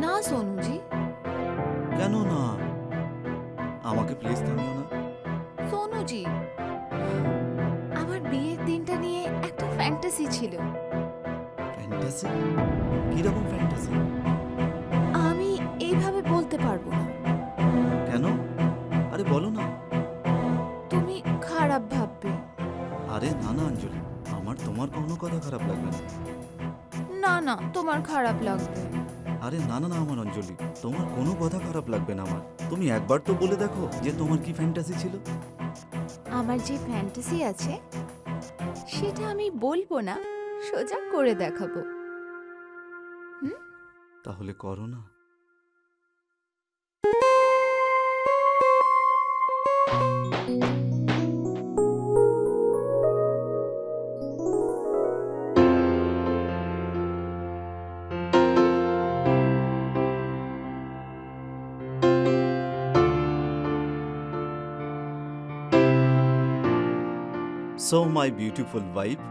না সোনুজি। কেন না? আমাকে প্লিজ থামিও না। সোনুজি, আমার বিয়ের দিনটা নিয়ে একটা ফ্যান্টাসি ছিল। ফ্যান্টাসি? কিরকম ফ্যান্টাসি? আমি এইভাবে বলতে পারবো না। কেন? আরে বলো না। তুমি খারাপ ভাববে। আরে না না অঞ্জলি, আমার তোমার কোনো কথা খারাপ লাগবে না। না না, তোমার খারাপ লাগবে। আরে না না না আমার অঞ্জলি, তোমার কোনো কথা খারাপ লাগবে না আমার। তুমি একবার তো বলে দেখো যে তোমার কি ফ্যান্টাসি ছিল। আমার যে ফ্যান্টাসি আছে সেটা আমি বলবো না, সোজা করে দেখাবো। তাহলে করো না। So my beautiful wife,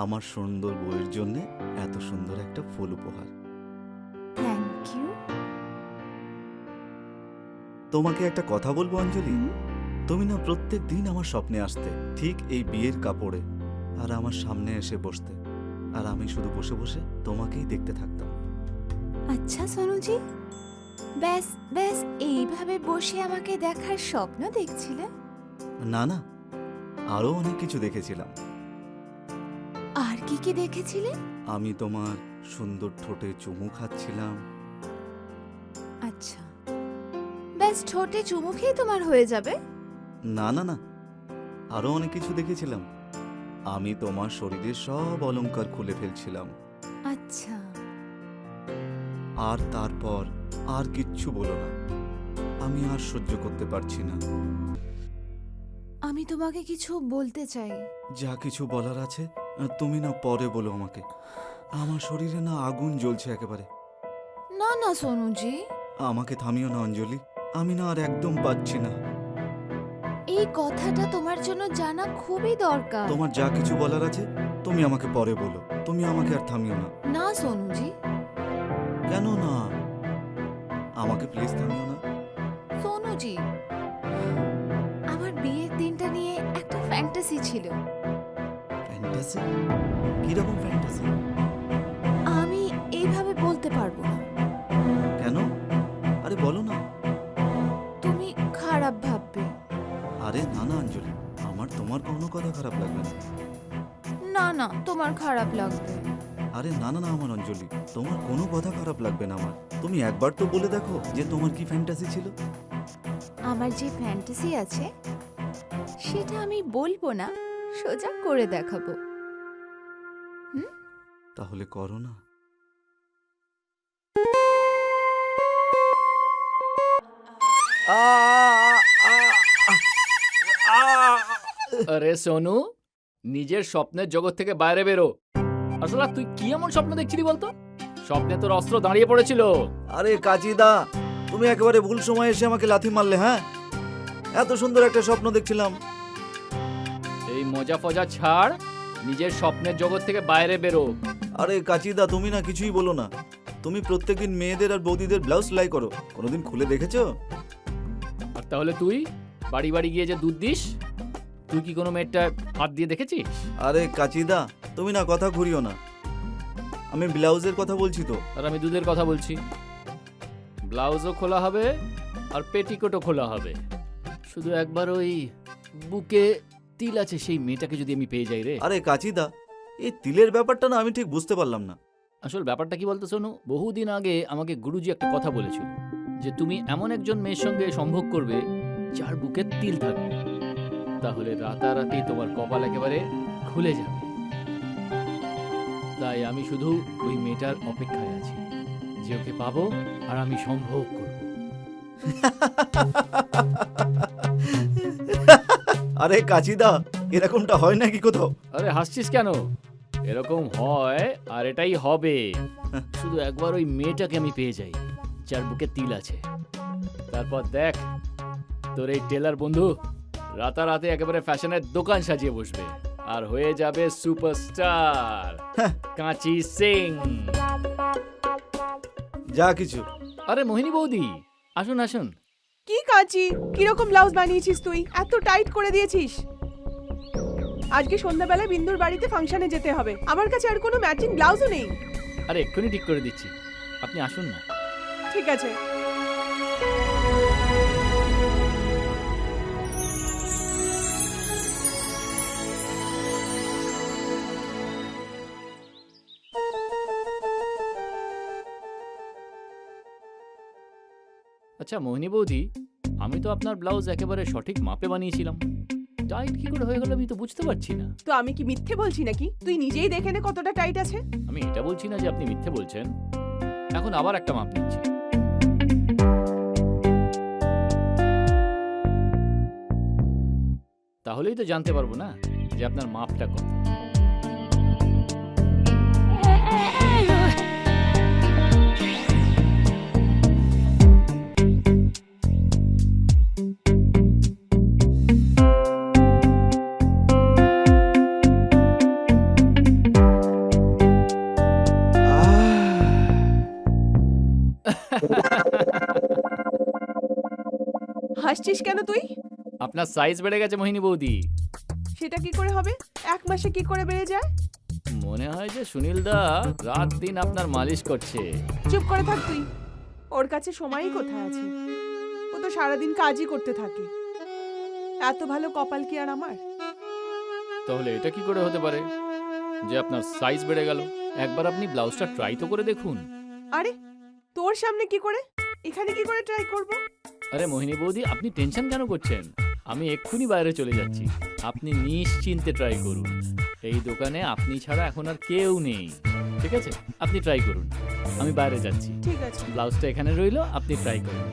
আমার সুন্দর বউয়ের জন্য এত সুন্দর একটা ফুল উপহার। Thank you. তোমাকে একটা কথা বলবো অঞ্জলি, তুমি না প্রত্যেক দিন আমার স্বপ্নে আসতে, ঠিক এই বিয়ের কাপড়ে, আর আমার সামনে এসে বসতে, আর আমি শুধু বসে বসে তোমাকেই দেখতে থাকতাম। আচ্ছা সোনুজি, ব্যাস ব্যাস এইভাবে বসে আমাকে দেখার স্বপ্ন দেখছিলে? না না, আরো অনেক কিছু দেখেছিলাম। আর কি কি দেখেছিলে? আমি তোমার সুন্দর ঠোঁটে চুমু খাচ্ছিলাম। আচ্ছা, ব্যাস ঠোঁটে চুমু খেয়ে তোমার হয়ে যাবে? না না না, আরো অনেক কিছু দেখেছিলাম। আমি তোমার শরীরের সব অলংকার খুলে ফেলছিলাম। আচ্ছা, আর তারপর আর কিচ্ছু বলো না, আমি আর সহ্য করতে পারছি না। আমি তোমাকে কিছু বলতে চাই। যা কিছু বলার আছে তুমি না পরে বলো আমাকে। আমার শরীরে না আগুন জ্বলছে একেবারে। না না সোনুজি, আমাকে থামিও না অঞ্জলি, আমি না আর একদম পাচ্ছি না। এই কথাটা তোমার জন্য জানা খুবই দরকার। তোমার যা কিছু বলার আছে তুমি আমাকে পরে বলো, তুমি আমাকে আর থামিও না। না সোনুজি। কেন না? আমাকে প্লিজ থামিও না। সোনুজি, আমার বিয়ের দিনটা নিয়ে একটা ফ্যান্টাসি ছিল। ফ্যান্টাসি? কিরকম ফ্যান্টাসি? আমি এইভাবে বলতে পারবো না। কেন? আরে বলো না। তুমি খারাপ ভাববে। আরে না না অঞ্জলি, আমার তোমার কোনো কথা খারাপ লাগবে না। না না, তোমার খারাপ লাগবে। আরে না না না আমার অঞ্জলি, তোমার কোনো কথা খারাপ লাগবে না আমার। তুমি একবার তো বলে দেখো যে তোমার কি ফ্যান্টাসি ছিল। আমার যে ফ্যান্টাসি আছে সেটা আমি বলবো না, সোজা করে দেখাবো। তাহলে করো না। আরে সোনু, নিজের স্বপ্নের জগৎ থেকে বাইরে বেরো। আসলে তুই কি এমন স্বপ্ন দেখছিলি বলতো? স্বপ্নে তোর অস্ত্র দাঁড়িয়ে পড়েছিল। আরে কাজীদা, তুমি একেবারে ভুল সময় এসে আমাকে লাথি মারলে। হ্যাঁ, এত সুন্দর একটা স্বপ্ন দেখছিলাম। এই মজা ফজা ছাড়, নিজের স্বপ্নের জগৎ থেকে বাইরে বেরো। আরে কাচিদা, তুমি না কিছুই বলো না। তুমি প্রত্যেকদিন মেয়েদের আর বৌদিদের ব্লাউজ সেলাই করো, কোনোদিন খুলে দেখেছো? আর তাহলে তুই বাড়ি বাড়ি গিয়ে যে দুধ দিস, তুই কি কোনো মেয়েটা হাত দিয়ে দেখেছিস? আরে কাচিদা, তুমি না কথা ঘুরিও না। আমি ব্লাউজের কথা বলছি তো। আর আমি দুধের কথা বলছি। ব্লাউজও খোলা হবে আর পেটিকোটও খোলা হবে। শুধু একবার ওই বুকে তিল আছে সেই মেয়েটাকে যদি আমি পেয়ে যাই রে। আরে কাচিদা, এই তিলের ব্যাপারটা না আমি ঠিক বুঝতে পারলাম না। আসল ব্যাপারটা কি বলতো শোনো, বহুদিন আগে আমাকে গুরুজি একটা কথা বলেছিল যে তুমি এমন একজন মেয়ের সঙ্গে সম্ভোগ করবে যার বুকে তিল থাকবে, তাহলে রাতারাতি তোমার কপাল একেবারে খুলে যাবে। তাই আমি শুধু ওই মেয়েটার অপেক্ষায় আছি যে ওকে পাবো আর আমি সম্ভোগ করব। আরে কাচিদা, এরকমটা হয় নাকি কোথাও? আরে হাসছিস কেন? এরকম হয় আর এটাই হবে। শুধু একবার ওই মেয়েটাকে আমি পেয়ে যাই যার বুকে তিল আছে, তারপর দেখ তোর এই টেলার বন্ধু রাতারাতি একেবারে ফ্যাশনের দোকান সাজিয়ে বসবে আর হয়ে যাবে সুপারস্টার হ্যাঁ। কাঁচি সিং। যা কিছু। আরে মোহিনী বৌদি, আসুন আসুন। কি কাঁচি, কিরকম ব্লাউজ বানিয়েছিস তুই? এত টাইট করে দিয়েছিস। আজকে সন্ধ্যাবেলায় বিন্দুর বাড়িতে ফাংশনে যেতে হবে, আমার কাছে আর কোনো ম্যাচিং ব্লাউজও নেই। আরে এক্ষুনি ঠিক করে দিচ্ছি, আপনি আসুন না। ঠিক আছে। আচ্ছা মোহিনী বৌদি, আমি তো আপনার ব্লাউজ একেবারে সঠিক মাপে বানিয়েছিলাম, টাইট কি করে হয়ে গেল আমি তো বুঝতে পারছি না। তো আমি কি মিথ্যে বলছি নাকি? তুই নিজেই দেখে নে কতটা টাইট আছে। আমি এটা বলছি না যে আপনি মিথ্যে বলছেন। এখন আবার একটা মাপ নিচ্ছি। তাহলেই তো জানতে পারবো না যে আপনার মাপটা কত। হাসছিস কেন তুই? আপনার সাইজ বেড়ে গেছে মোহিনী বৌদি। সেটা কি করে হবে? এক মাসে কি করে বেড়ে যায়? মনে হয় যে সুনীল দা রাত দিন আপনার মালিশ করছে। চুপ করে থাক তুই। ওর কাছে সময়ই কোথায় আছে? ও তো সারাদিন কাজই করতে থাকে। এত ভালো কপাল কি আর আমার? তাহলে এটা কি করে হতে পারে যে আপনার সাইজ বেড়ে গেল? একবার আপনি ব্লাউজটা ট্রাই তো করে দেখুন। আরে তোর সামনে কি করে, এখানে কি করে ট্রাই করব? আরে মোহিনী বৌদি, আপনি টেনশন কেন করছেন? আমি এক্ষুনি বাইরে চলে যাচ্ছি, আপনি নিশ্চিন্তে ট্রাই করুন। এই দোকানে আপনি ছাড়া এখন আর কেউ নেই, ঠিক আছে? আপনি ট্রাই করুন, আমি বাইরে যাচ্ছি। ঠিক আছে। ব্লাউজটা এখানে রইলো, আপনি ট্রাই করুন।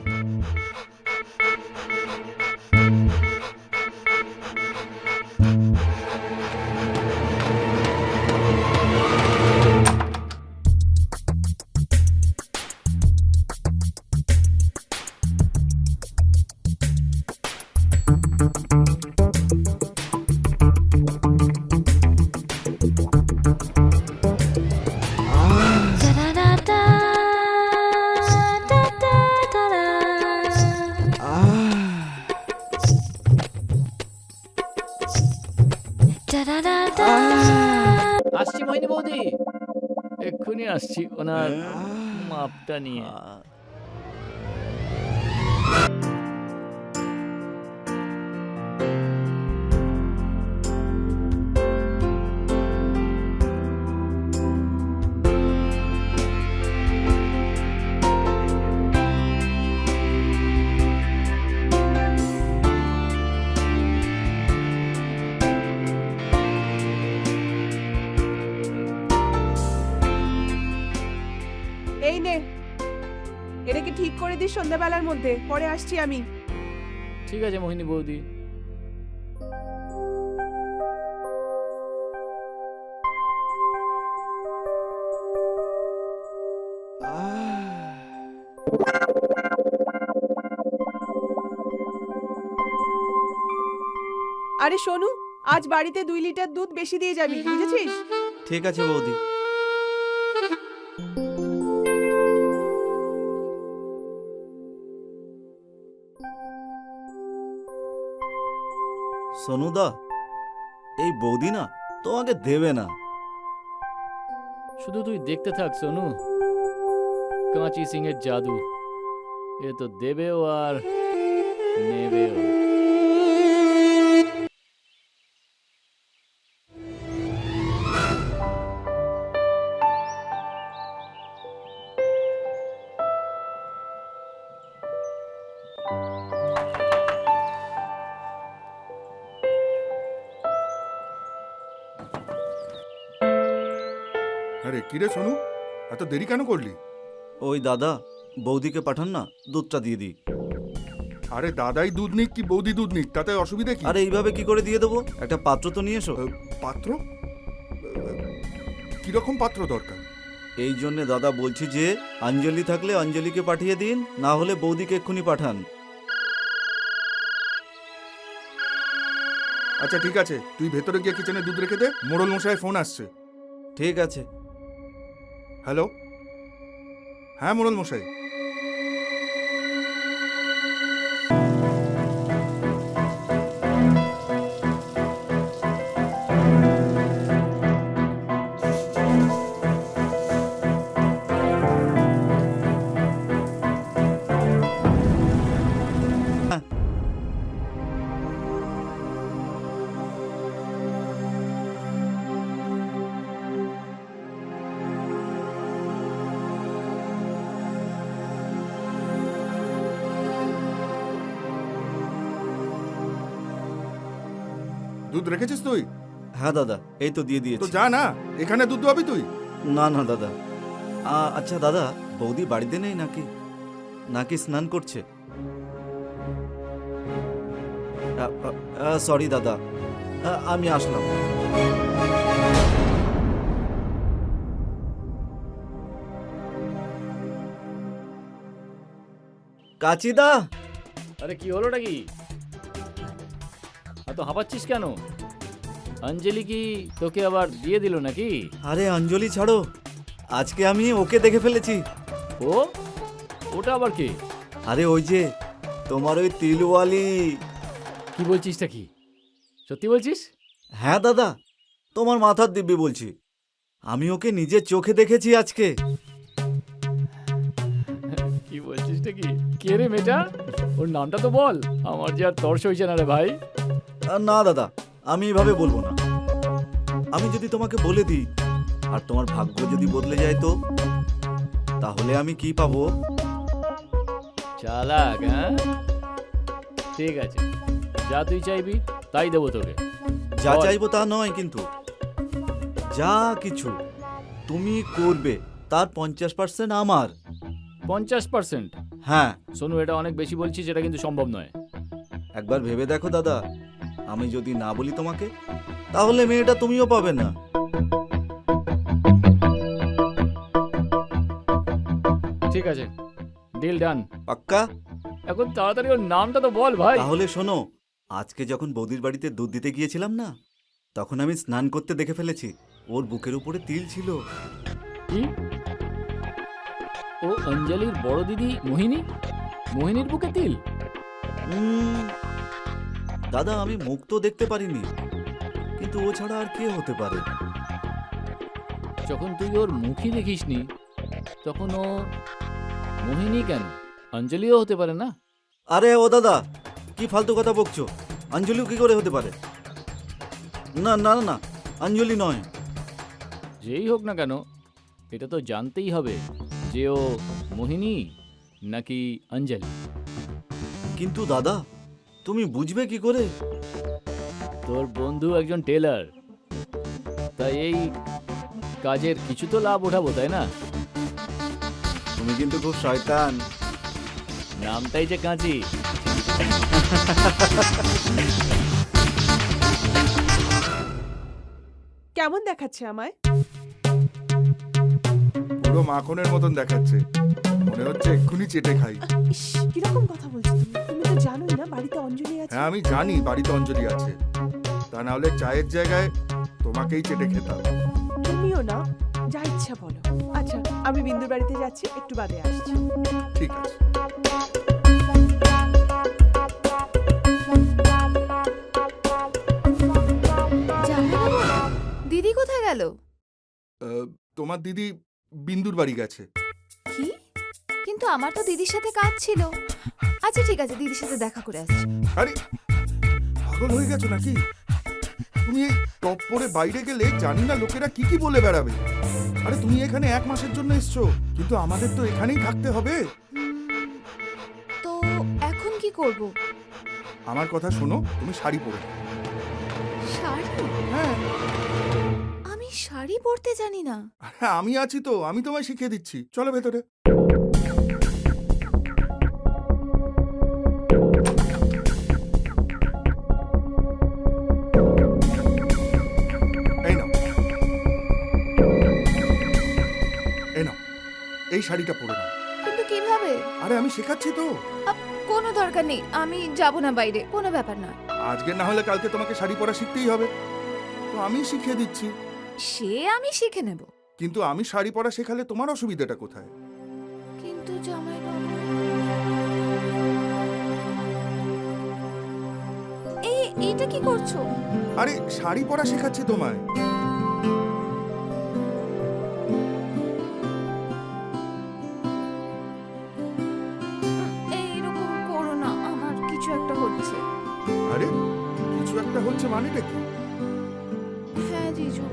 আসছি মোহিনী বৌদি, এক্ষুনি আসছি ওনার মাপটা নিয়ে। এই নে, এটাকে ঠিক করে দিস সন্ধ্যাবেলার মধ্যে, পরে আসছি আমি। ঠিক আছে মোহিনী বৌদি। আরে সোনু, আজ বাড়িতে 2 লিটার দুধ বেশি দিয়ে যাবি, বুঝেছিস? ঠিক আছে বৌদি। সোনুদা, এই বৌদি না তোমাকে দেবে না। শুধু তুই দেখতে থাক সোনু, কাঁচি সিং এর জাদু। এ তো দেবেও আর নেবেও। আরে কিরে সোনু, এত দেরি কেন করলি? ওই দাদা, বৌদিকে পাঠান না, দুধটা দিয়ে দিই। আরে দাদাই দুধ নিক কি বৌদি দুধ নিক, তাতে অসুবিধা কি? আরে এইভাবে কি করে দিয়ে দেবো? একটা পাত্র তো নিয়ে এসো। পাত্র? কিরকম পাত্র দরকার? এই জন্যে দাদা বলছি যে অঞ্জলি থাকলে অঞ্জলিকে পাঠিয়ে দিন, না হলে বৌদিকে এক্ষুনি পাঠান। আচ্ছা ঠিক আছে, তুই ভেতরে গিয়ে কিচেনে দুধ রেখে দে, মোড়ল মশাইয়ের ফোন আসছে। ঠিক আছে। হ্যালো, হ্যাঁ মোড়ল মশাই। দুধ রেখেছিস তুই? হ্যাঁ দাদা, এই তো দিয়ে তো দিয়েছি। যা না, এখানে দুধ দোয়াবি তুই? না না দাদা। আচ্ছা দাদা, বৌদি বাড়িতে নেই নাকি? নাকি স্নান করছে? সরি দাদা, আমি আসলাম। কাচিদা, আরে কি হলোটা কি? এত হাঁপাচ্ছিস কেন? অঞ্জলি কি তোকে আবার দিয়ে দিল নাকি? আরে অঞ্জলি ছাড়ো, আজকে আমি ওকে দেখে ফেলেছি। ও, ওটা আবার কে? আরে ওই যে তোমার ওই তিলওয়ালি। কি বলছিসটা কি? সত্যি বলছিস? হ্যাঁ দাদা, তোমার মাথার দিব্যি বলছি। আমি ওকে নিজের চোখে দেখেছি আজকে। কি বলছিসটা কি? কে রে মেয়েটা? ওর নামটা তো বল, আমার যে আর তর্স হয়েছে না রে ভাই। না দাদা, আমি এভাবে বলবো না। আমি যদি তোমাকে বলে দিই আর তোমার ভাগ্য যদি বদলে যায় তো, তাহলে আমি কি পাবো? চালাক, হ্যাঁ? ঠিক আছে, যা তুই চাইবি তাই দেবো তোকে। যা বল। চাইবো তা নয়, কিন্তু যা কিছু তুমি করবে তার 50% আমার। 50%? হ্যাঁ, সোনু, এটা অনেক বেশি বলছিস, এটা কিন্তু সম্ভব নয়। একবার ভেবে দেখো দাদা, আমি যদি না বলি তোমাকে, তাহলে মেয়েটা তুমিও পাবে না। ঠিক আছে, ডিল ডান। পাক্কা? এখন তাড়াতাড়ি ওর নামটা তো বল ভাই। তাহলে শোনো, আজকে যখন বৌদির বাড়িতে দুধ দিতে গিয়েছিলাম না, তখন আমি স্নান করতে দেখে ফেলেছি ওর বুকের উপরে তিল ছিল। কি? ও অঞ্জলির বড় দিদি মোহিনী? মোহিনীর বুকে তিল? দাদা, আমি মুখ তো দেখতে পারিনি, কিন্তু ও ছাড়া আর কে হতে পারে? যখন তুই ওর মুখই দেখিসনি, তখন ও মোহিনী কেন? অঞ্জলিও হতে পারে না? আরে ও দাদা, কি ফালতু কথা বকছো? অঞ্জলিও কি করে হতে পারে? না না না, অঞ্জলি নয়। যেই হোক না কেন, এটা তো জানতেই হবে যে ও মোহিনী নাকি অঞ্জলি। কিন্তু দাদা, তুমি বুঝবে কি করে? তোর বন্ধু একজন টেলার, তাই এই কাজের কিছু তো লাভ ওঠাবো, তাই না? তুমি কিন্তু খুব শয়তান। নামটাই যে কাঁচি। কেমন দেখাচ্ছে আমায়? পুরো মাখনের মতন দেখাচ্ছে, মনে হচ্ছে এক্ষুনি চেটে খাই। ইস, কিরকম কথা বলছো তুমি? তুমি তো জানোই না বাড়িতে অঞ্জলি আছে। হ্যাঁ আমি জানি বাড়িতে অঞ্জলি আছে, তা না হলে চায়ের জায়গায় তোমাকেই চেটে খেতাম। তুমিও না, যা ইচ্ছা বলো। আচ্ছা, আমি বিন্দুর বাড়িতে যাচ্ছি, একটু বাদে আসছি। ঠিক আছে। জামাইবাবু, দিদি কোথায় গেল? তোমার দিদি বিন্দুর বাড়ি গেছে। কি? কিন্তু আমার তো দিদির সাথে কাজ ছিল। আচ্ছা ঠিক আছে, দিদির সাথে দেখা করে আসছি। আরে পাগল হয়ে গেছো নাকি? তুমি এই টপ পরে বাইরে গেলে জানি না লোকেরা কি কি বলে বেড়াবে। আরে তুমি এখানে 1 মাসের জন্য এসছো, কিন্তু আমাদের তো এখানেই থাকতে হবে। তো এখন কি করব? আমার কথা শোনো, তুমি শাড়ি পরো। শাড়ি? হ্যাঁ, আমি শাড়ি পরতে জানি না। আরে আমি আছি তো, আমি তোমায় শিখিয়ে দিচ্ছি। চলো ভেতরে। এই নাও, এই নাও, এই শাড়িটা পরে নাও। কিন্তু কিভাবে? আরে আমি শেখাচ্ছি তো। কোনো দরকার নেই, আমি যাব না বাইরে, কোনো ব্যাপার না। আজকে না হলে কালকে তোমাকে শাড়ি পরা শিখতেই হবে, তো আমি শিখিয়ে দিচ্ছি। সে আমি শিখে নেব, কিন্তু আমি শাড়ি পরা শেখালে তোমার অসুবিধাটা কোথায়? কিন্তু জামাইবাবু এটা কি করছো? আরে শাড়ি পরা শেখাচ্ছি তোমায়। এইরকম করো না, আমার কিছু একটা হচ্ছে। আরে কিছু একটা হচ্ছে মানেটা কি? হ্যাঁ জিজু,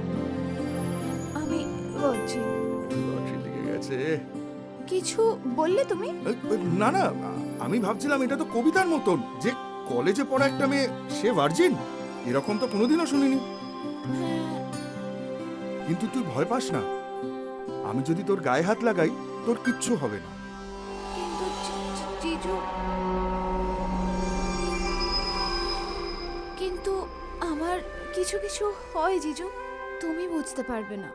আমি বলছি। লটারি লেগে গেছে। কিছু বললে তুমি? না না, আমি ভাবছিলাম এটা তো কবিতার মতন, যে কলেজে পড়া একটা মেয়ে সে ভার্জিন, এরকম তো কোনোদিনও শুনিনি। হ্যাঁ, কিন্তু তুই ভয় পাস না, আমি যদি তোর গায়ে হাত লাগাই তোর কিচ্ছু হবে না। কিন্তু জিজু, কিন্তু আমার কিছু কিছু হয় জিজু, তুমি বুঝতে পারবে না।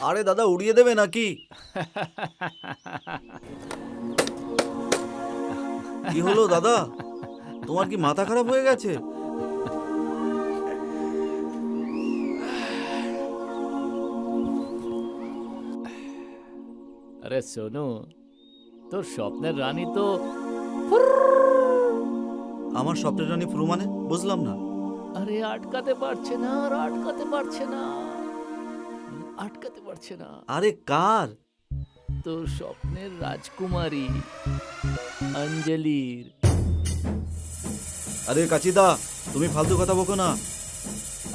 আরে দাদা, উড়িয়ে দেবে নাকি? কি হলো দাদা, তোমার কি মাথা খারাপ হয়ে গেছে? আরে সোনু, তোর স্বপ্নের রানী তো আমার স্বপ্নের রানী ফুরু মানে বুঝলাম না। আরে আটকাতে পারছে না, আর আটকাতে পারছে না, আটকাতে পারছে না। আরে কার? তোর স্বপ্নের রাজকুমারী অঞ্জলির। আরে কাচিদা, তুমি ফালতু কথা বকো না।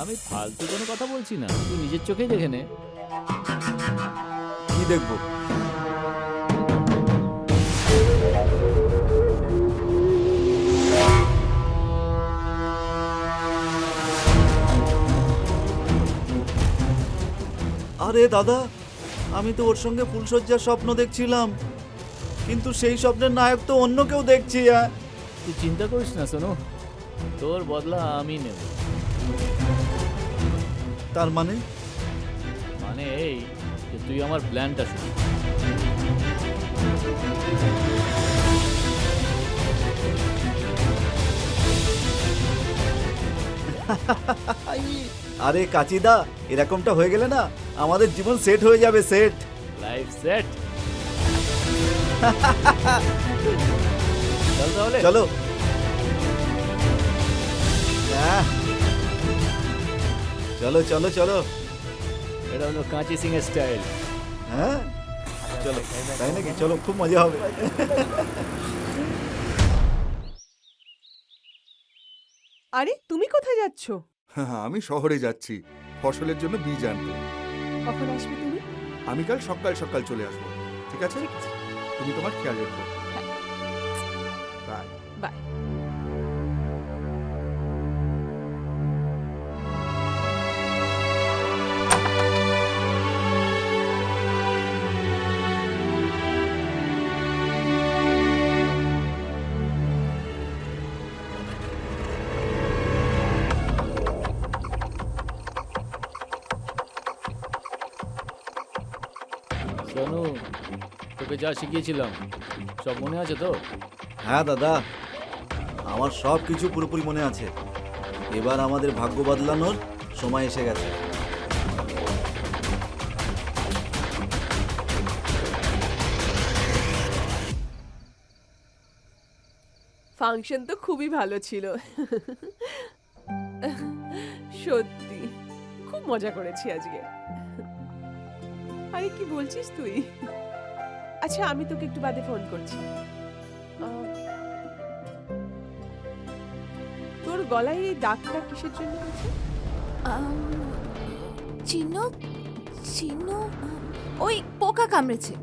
আমি ফালতু কোনো কথা বলছি না, তুই নিজের চোখেই দেখে নে। কি দেখবো? আরে দাদা, আমি তো ওর সঙ্গে ফুলসজ্জার স্বপ্ন দেখছিলাম, কিন্তু সেই স্বপ্নের নায়ক তো অন্য কেউ দেখছি। তুই চিন্তা করিস না সোনু, তোর বদলা আমি নেব। তার মানে? মানে এই যে তুই আমার প্ল্যানটা শুনি। আরে কাচিদা, এরকমটা হয়ে গেলে না আমাদের জীবন সেট হয়ে যাবে, সেট। Life set. চল তাহলে। চলো। চলো চলো চলো। এটা হলো কাঁচি সিং এর স্টাইল। হ্যাঁ চলো, তাই নাকি? চলো, খুব মজা হবে। আরে তুমি কোথায় যাচ্ছ? হ্যাঁ, আমি শহরে যাচ্ছি ফসলের জন্য বীজ আনতে। কখন আসবে তুমি? আমি কাল সকাল সকাল চলে আসবো, ঠিক আছে? তুমি তোমার খেয়াল রেখো। বাই। বাই। সোনু, তোকে যা শিখিয়েছিলাম সব মনে আছে তো? হ্যাঁ দাদা, আমার সব কিছু পুরোপুরি মনে আছে। এবার আমাদের ভাগ্য বদলানোর সময় এসে গেছে। ফাংশন তো খুবই ভালো ছিল। সত্যি খুব মজা করেছি আজকে। আরে কি বলছিস তুই? আচ্ছা, আমি তোকে একটু বাদে ফোন করছি। তোর গলায় এই দাগটা কিসের জন্য হয়েছে? চিহ্ন চিহ্ন ওই পোকা কামড়েছে।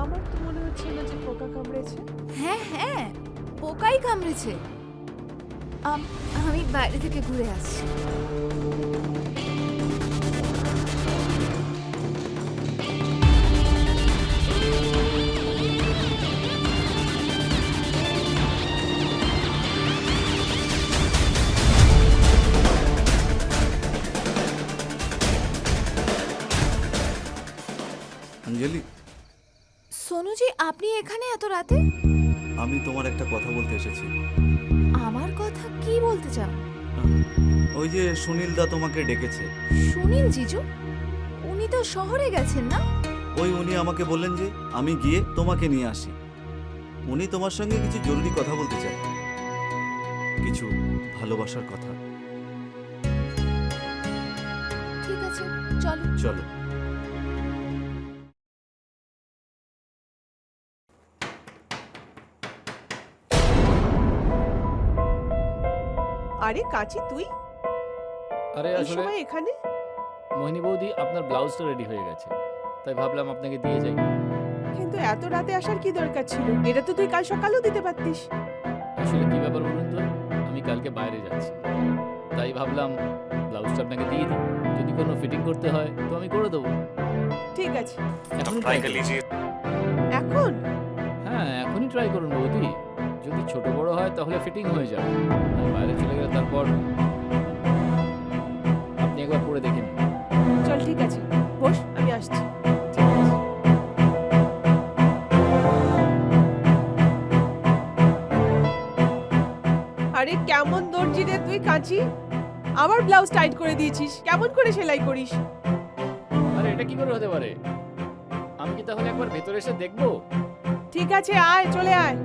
আমার তো মনে হচ্ছে না যে পোকা কামড়েছে। হ্যাঁ হ্যাঁ, পোকাই কামড়েছে। আমি বাইরে থেকে ঘুরে আসছি। সোনুজি, আপনি এখানে এত রাতে? আমি তোমার একটা কথা বলতে এসেছি। আমার কথা কি বলতে চাও? ওই যে সুনীল দা তোমাকে ডেকেছে। সুনীল জিজু? উনি তো শহরে গেছেন না? উনি আমাকে বললেন যে আমি গিয়ে তোমাকে নিয়ে আসি। উনি তোমার সঙ্গে কিছু জরুরি কথা বলতে চায়, কিছু ভালোবাসার কথা। ঠিক আছে, চলো। চলো। আরে কাচি, তুই আরে এই আসলে সময় এখানে? মোহিনী বৌদি, আপনার ব্লাউজটা রেডি হয়ে গেছে, তাই ভাবলাম আপনাকে দিয়ে যাই। কিন্তু এত রাতে আসার কি দরকার ছিল? এটা তো তুই কাল সকালেও দিতে পারতিস। আসলে কি ব্যাপার বলুন তো, আমি কালকে বাইরে যাচ্ছি, তাই ভাবলাম ব্লাউজটা আপনাকে দিয়ে দিই। যদি কোনো ফিটিং করতে হয় তো আমি করে দেবো। ঠিক আছে, এখনই try করুন। এখন? হ্যাঁ, এখনই ট্রাই করুন বৌদি। যদি ছোট বড় হয় তাহলে ফিটিং হয়ে যাবে, আর বাইরে চলে গেলে তারপর আপনি একবার পরে দেখে নিন। চল ঠিক আছে, বস, আমি আসছি। আরে কেমন দর্জি রে তুই কাচি? আবার ব্লাউজ টাইট করে দিয়েছিস, কেমন করে সেলাই করিস? আরে এটা কি করে হতে পারে? আমি কি তাহলে একবার ভেতরে এসে দেখবো? ঠিক আছে, আয়, চলে আয়।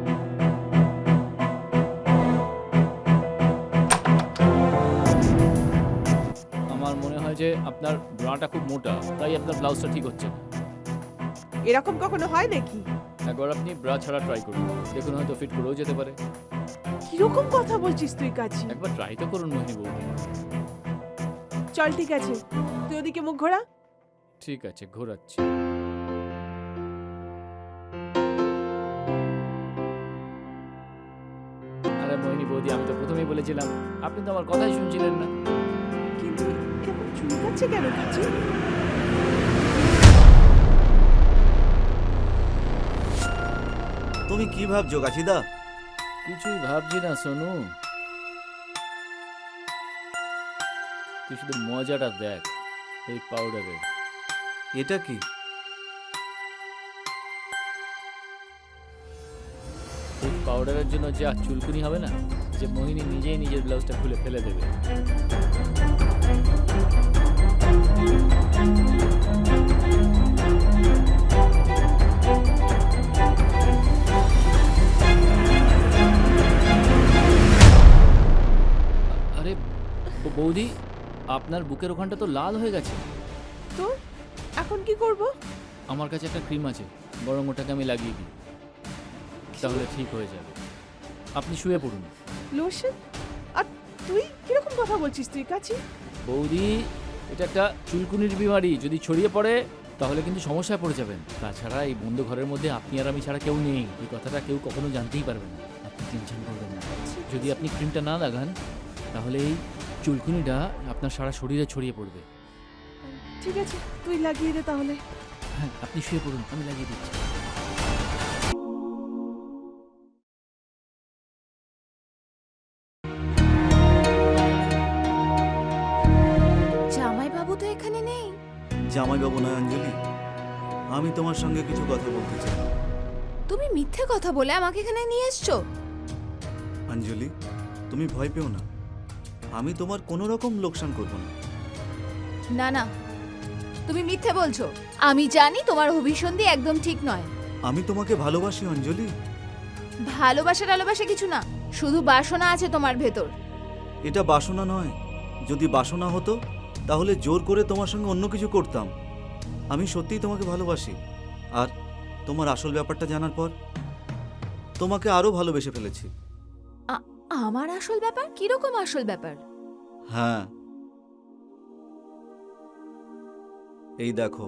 আমার মনে হয় যে আপনার ব্রাটা খুব মোটা, তাই আপনার ব্লাউজটা ঠিক হচ্ছে না। এরকম কখনো হয় নাকি? একবার আপনি ব্রা ছাড়া ট্রাই করুন, দেখুন হয়তো ফিট করেও যেতে পারে। কিরকম কথা বলছিস তুই কাচি? একবার ট্রাই তো করুন মোহিনী বৌদি। চল ঠিক আছে, তুই ওদিকে মুখ ঘোরা। ঠিক আছে, ঘোরাচ্ছি। আরে মোহিনী বৌদি, আমি তো প্রথমেই বলেছিলাম, আপনি তো আমার কথাই শুনছিলেন না। কিন্তু এরকম চুলকাচ্ছে কেন কাচি? তুমি কি ভাবছো গাছিদা? কিছুই ভাবছি না সোনু, তুই শুধু মজাটা দেখ এই পাউডারের। এটা কি? এই পাউডারের জন্য যা চুলকুনি হবে না, যে মোহিনী নিজেই নিজের ব্লাউজটা খুলে ফেলে দেবে। আরে বৌদি, আপনার বুকের ওখানটা তো লাল হয়ে গেছে। তো এখন কি করব? আমার কাছে একটা ক্রিম আছে, বরং ওটাকে আমি লাগিয়ে দিই, তাহলে ঠিক হয়ে যাবে। আপনি শুয়ে পড়ুন। লোশন? আর তুই কিরকম কথা বলছিস তুই কাচি? বৌদি, এটা একটা চুলকুনির বিমারি, যদি ছড়িয়ে পড়ে তাহলে কিন্তু সমস্যায় পড়ে যাবেন। তাছাড়া এই বন্ধ ঘরের মধ্যে আপনি আর আমি ছাড়া কেউ নেই, এই কথাটা কেউ কখনো জানতেই পারবে না। আপনি টেনশন করবেন না। যদি আপনি ক্রিমটা না লাগান তাহলে এই চুলকুনিটা আপনার সারা শরীরে ছড়িয়ে পড়বে। ঠিক আছে, তুই লাগিয়ে দে তাহলে। হ্যাঁ, আপনি শুয়ে পড়ুন, আমি লাগিয়ে দিচ্ছি। জামাইবাবু তো এখানে নেই। জামাইবাবু নয় অঞ্জলি, আমি তোমার সঙ্গে কিছু কথা বলতে চাই। তুমি মিথ্যে কথা বলে আমাকে এখানে নিয়ে এসছো। অঞ্জলি, তুমি ভয় পেও না, আমি তোমার কোনো রকম লোকসান করব না। না না, তুমি মিথ্যে বলছো। আমি জানি তোমার অভিসন্ধি একদম ঠিক নয়। আমি তোমাকে ভালোবাসি অঞ্জলি। ভালোবাসা টালোবাসা কিছু না, শুধু বাসনা আছে তোমার ভেতর। এটা বাসনা নয়, যদি বাসনা হতো তাহলে জোর করে তোমার সঙ্গে অন্য কিছু করতাম। আমি সত্যিই তোমাকে ভালোবাসি, আর তোমার আসল ব্যাপারটা জানার পর তোমাকে আরো ভালোবেসে ফেলেছি। আমার আসল ব্যাপার? কিরকম আসল ব্যাপার? হ্যাঁ, এই দেখো।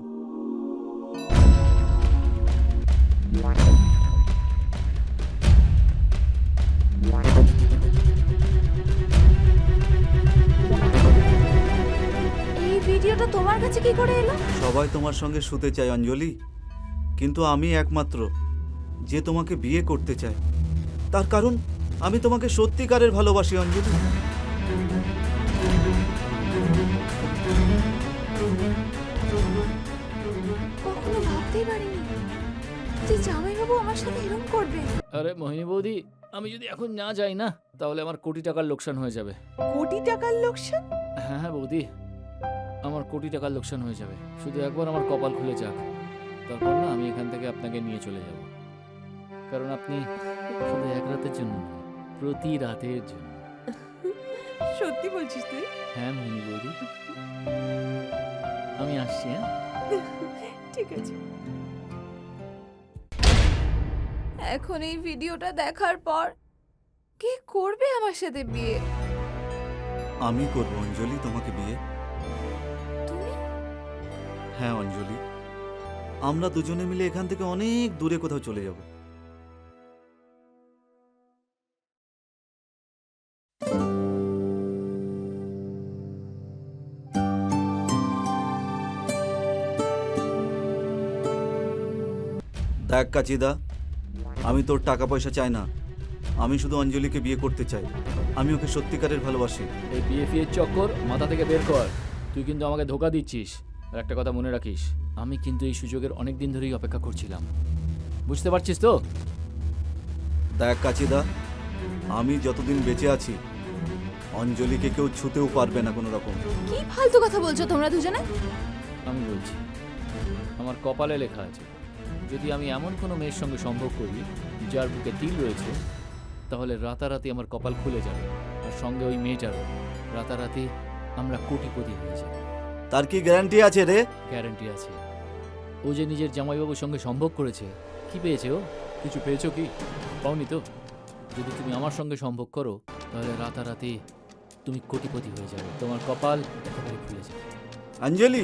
এই ভিডিওটা তোমার কাছে কি করে এলো? সবাই তোমার সঙ্গে শুতে চায় অঞ্জলি, কিন্তু আমি একমাত্র যে তোমাকে বিয়ে করতে চাই। তার কারণ আমি তোমাকে সত্যিকারের ভালোবাসি অঞ্জলি। কখনো ভাবতেই পারিনি। যে জামাইবাবু আমার সাথে এরকম করবে? আরে মোহিনী বৌদি, আমি যদি এখন না যাই না তাহলে আমার কোটি টাকার লোকসান হয়ে যাবে। কোটি টাকার লোকসান? হ্যাঁ হ্যাঁ বৌদি, আমার কোটি টাকার লোকসান হয়ে যাবে। শুধু একবার আমার কপাল খুলে যাক, তারপর না আমি এখান থেকে আপনাকে নিয়ে চলে যাব। কারণ আপনি শুধু এক রাতের জন্য নয়, প্রতি রাতের জন্য। সত্যি বলছিস তুই? হ্যাঁ মোহিনী বৌদি, আমি আসছি। হ্যাঁ, ঠিক আছে। এখন এই ভিডিওটা দেখার পর কে করবে আমার সাথে বিয়ে? আমি করব অঞ্জলি তোমাকে বিয়ে। তুমি? হ্যাঁ অঞ্জলি, আমরা দুজনে মিলে এখান থেকে অনেক দূরে কোথাও চলে যাব। দেখ কাচিদা, আমি তোর টাকা পয়সা চাই না, আমি শুধু অঞ্জলিকে বিয়ে করতে চাই। আমি ওকে সত্যিকারের ভালোবাসি। এই বিয়ে ফিয়ের চক্কর মাথা থেকে বের কর। তুই কিন্তু আমাকে ধোকা দিচ্ছিস। আর একটা কথা মনে রাখিস, আমি কিন্তু এই সুযোগের অনেক দিন ধরেই অপেক্ষা করছিলাম। বুঝতে পারছিস তো? দেখ কাচিদা, আমি যতদিন বেঁচে আছি অঞ্জলিকে কেউ ছুতেও পারবে না কোনো রকম। কি ফালতু কথা বলছো তোমরা দুজনে? আমি বলছি, আমার কপালে লেখা আছে, যদি আমি এমন কোনো মেয়ের সঙ্গে সম্ভব করি যার বুকে তিল রয়েছে, তাহলে রাতারাতি আমার কপাল খুলে যাবে। আর সঙ্গে ওই মেয়েটারও। রাতারাতি আমরা কোটিপতি হয়ে যাব। তার কি গ্যারান্টি আছে রে? গ্যারান্টি আছে। ও যে নিজের জামাইবাবুর সঙ্গে সম্ভব করেছে, কি পেয়েছে ও? কিছু পেয়েছো কি? পাওনি তো? যদি তুমি আমার সঙ্গে সম্ভব করো তাহলে রাতারাতি তুমি কোটিপতি হয়ে যাবে, তোমার কপাল একেবারে খুলে যাবে। অঞ্জলি,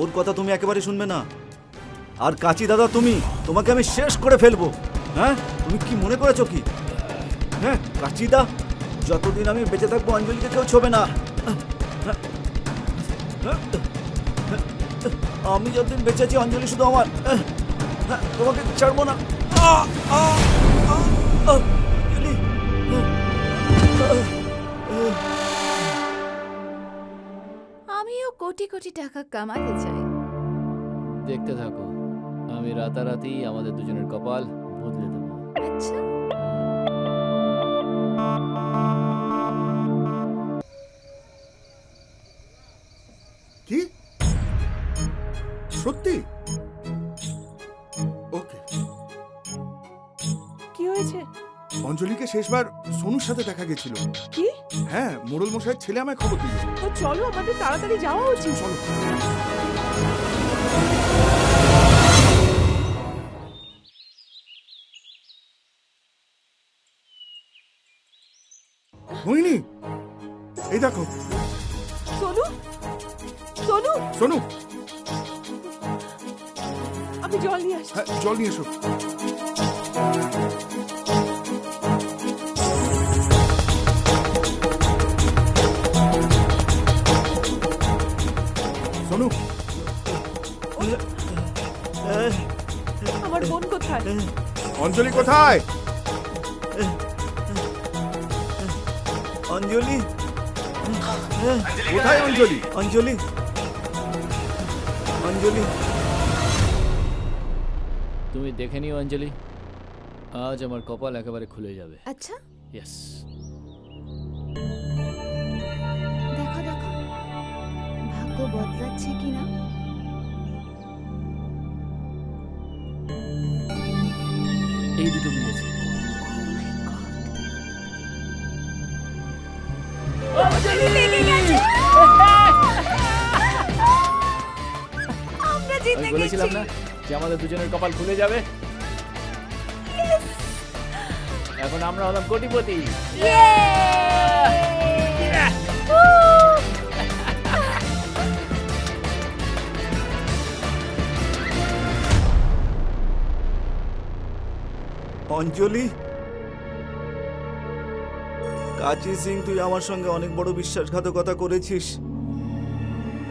ওর কথা তুমি একেবারে শুনবে না। আর কাচি দাদা, তোমাকে আমি শেষ করে ফেলবো। হ্যাঁ, তুমি কি মনে করেছো কি? হ্যাঁ কাচিদা, যতদিন আমি বেঁচে থাকবো অঞ্জলিকে কেউ ছোবে না। আমি যতদিন বেঁচে আছি অঞ্জলি শুধু আমার। তোমাকে ছাড়বো না। অঞ্জলি, আমিও কোটি কোটি টাকা কামাতে চাই। দেখতে থাকো, আমি রাতারাতি আমাদের দুজনের কপাল বদলে দেবো। আচ্ছা, কি সত্যি? ওকে। কি হয়েছে? অঞ্জলিকে শেষবার সোনুর সাথে দেখা গেছিল। কি? হ্যাঁ, মোড়ল মশাইয়ের ছেলে আমায় খবর দিল। তো চলো, আমাদের তাড়াতাড়ি যাওয়া উচিত। চলো। মোহিনী, এই দেখো। সোনু, সোনু, সোনু, আমি জল নিয়ে আসছি। হ্যাঁ জল নিয়ে এসো। সোনু, আমার বোন কোথায়? অঞ্জলি কোথায়? অঞ্জলি, কোথায় অঞ্জলি? অঞ্জলি, অঞ্জলি। তুমি দেখে নিও অঞ্জলি, আজ আমার কপাল একেবারে খুলে যাবে। আচ্ছা, ইয়েস। দেখো দেখো ভাগ্য বদলাচ্ছে কিনা। এই দুটো মিলেছে। আমরা আমি জিতে বলেছিলাম গেছি। না যে আমাদের দুজনের কপাল খুলে যাবে। এখন আমরা হলাম কোটিপতি। অঞ্জলি, কাচি সিং, তুই আমার সঙ্গে অনেক বড় বিশ্বাসঘাতকতা করেছিস।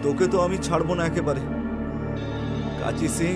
তোকে তো আমি ছাড়বো না একেবারে। কাচি সিং,